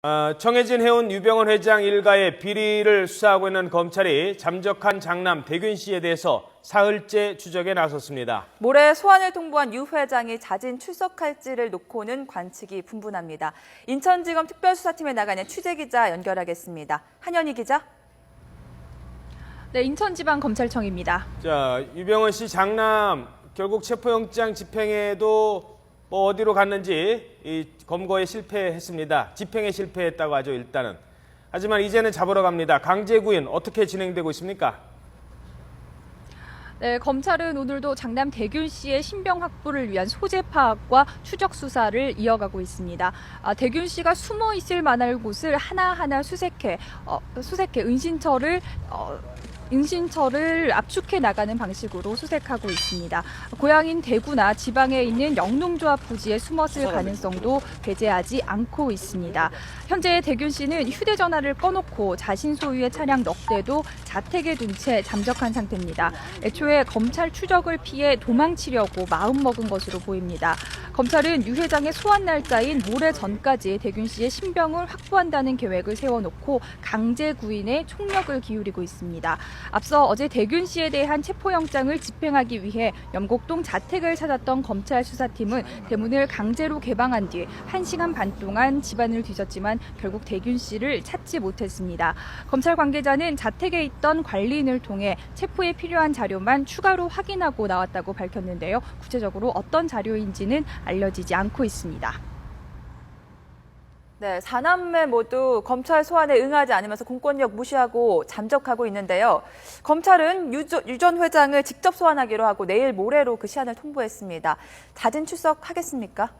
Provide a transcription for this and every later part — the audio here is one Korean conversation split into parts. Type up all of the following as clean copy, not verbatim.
청해진 해운 유병헌 회장 일가의 비리를 수사하고 있는 검찰이 잠적한 장남 대균 씨에 대해서 사흘째 추적에 나섰습니다. 모레 소환을 통보한 유 회장이 자진 출석할지를 놓고는 관측이 분분합니다. 인천지검 특별수사팀에 나가는 취재기자 연결하겠습니다. 한현희 기자. 네, 인천지방검찰청입니다. 유병헌 씨 장남 결국 체포영장 집행에도 어디로 갔는지 검거에 실패했습니다. 집행에 실패했다고 하죠, 일단은. 하지만 이제는 잡으러 갑니다. 강제 구인 어떻게 진행되고 있습니까? 네, 검찰은 오늘도 장남 대균 씨의 신병 확보를 위한 소재 파악과 추적 수사를 이어가고 있습니다. 대균 씨가 숨어 있을 만할 곳을 하나하나 수색해 은신처를 압축해 나가는 방식으로 수색하고 있습니다. 고향인 대구나 지방에 있는 영농조합 부지에 숨었을 가능성도 배제하지 않고 있습니다. 현재 대균 씨는 휴대전화를 꺼놓고 자신 소유의 차량 넉 대도 자택에 둔 채 잠적한 상태입니다. 애초에 검찰 추적을 피해 도망치려고 마음먹은 것으로 보입니다. 검찰은 유 회장의 소환 날짜인 모레 전까지 대균 씨의 신병을 확보한다는 계획을 세워놓고 강제 구인에 총력을 기울이고 있습니다. 앞서 어제 대균 씨에 대한 체포영장을 집행하기 위해 영곡동 자택을 찾았던 검찰 수사팀은 대문을 강제로 개방한 뒤 1시간 반 동안 집안을 뒤졌지만 결국 대균 씨를 찾지 못했습니다. 검찰 관계자는 자택에 있던 관리인을 통해 체포에 필요한 자료만 추가로 확인하고 나왔다고 밝혔는데요. 구체적으로 어떤 자료인지는 알려지지 않고 있습니다. 네, 4남매 모두 검찰 소환에 응하지 않으면서 공권력 무시하고 잠적하고 있는데요. 검찰은 유 전 회장을 직접 소환하기로 하고 내일 모레로 그 시한을 통보했습니다. 자진 출석하겠습니까?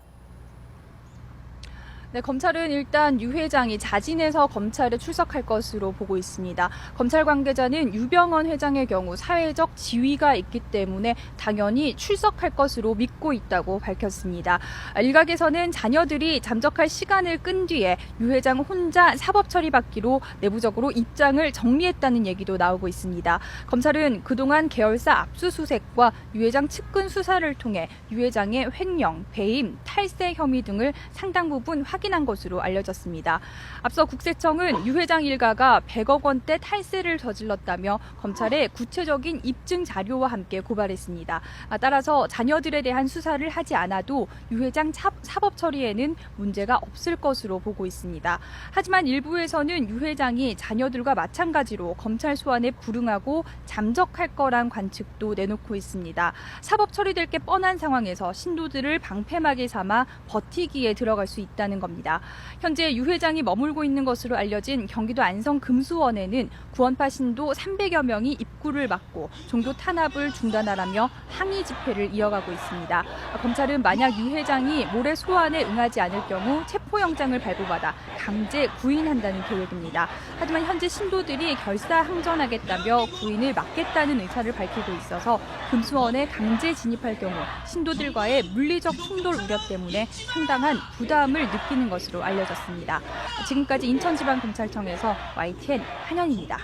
네, 검찰은 일단 유 회장이 자진해서 검찰에 출석할 것으로 보고 있습니다. 검찰 관계자는 유병헌 회장의 경우 사회적 지위가 있기 때문에 당연히 출석할 것으로 믿고 있다고 밝혔습니다. 일각에서는 자녀들이 잠적할 시간을 끈 뒤에 유 회장 혼자 사법 처리받기로 내부적으로 입장을 정리했다는 얘기도 나오고 있습니다. 검찰은 그동안 계열사 압수수색과 유 회장 측근 수사를 통해 유 회장의 횡령, 배임, 탈세 혐의 등을 상당 부분 확인한 것으로 알려졌습니다. 앞서 국세청은 유 회장 일가가 100억 원대 탈세를 저질렀다며 검찰에 구체적인 입증 자료와 함께 고발했습니다. 따라서 자녀들에 대한 수사를 하지 않아도 유 회장 사법 처리에는 문제가 없을 것으로 보고 있습니다. 하지만 일부에서는 유 회장이 자녀들과 마찬가지로 검찰 소환에 불응하고 잠적할 거란 관측도 내놓고 있습니다. 사법 처리될 게 뻔한 상황에서 신도들을 방패막이 삼아 버티기에 들어갈 수 있다는 겁니다. 현재 유 회장이 머물고 있는 것으로 알려진 경기도 안성 금수원에는 구원파 신도 300여 명이 입구를 막고 종교 탄압을 중단하라며 항의 집회를 이어가고 있습니다. 검찰은 만약 유 회장이 모레 소환에 응하지 않을 경우 체포영장을 발부받아 강제 구인한다는 계획입니다. 하지만 현재 신도들이 결사항전하겠다며 구인을 막겠다는 의사를 밝히고 있어서 금수원에 강제 진입할 경우 신도들과의 물리적 충돌 우려 때문에 상당한 부담을 느끼는 것으로 알려졌습니다. 지금까지 인천지방검찰청에서 YTN 한현입니다.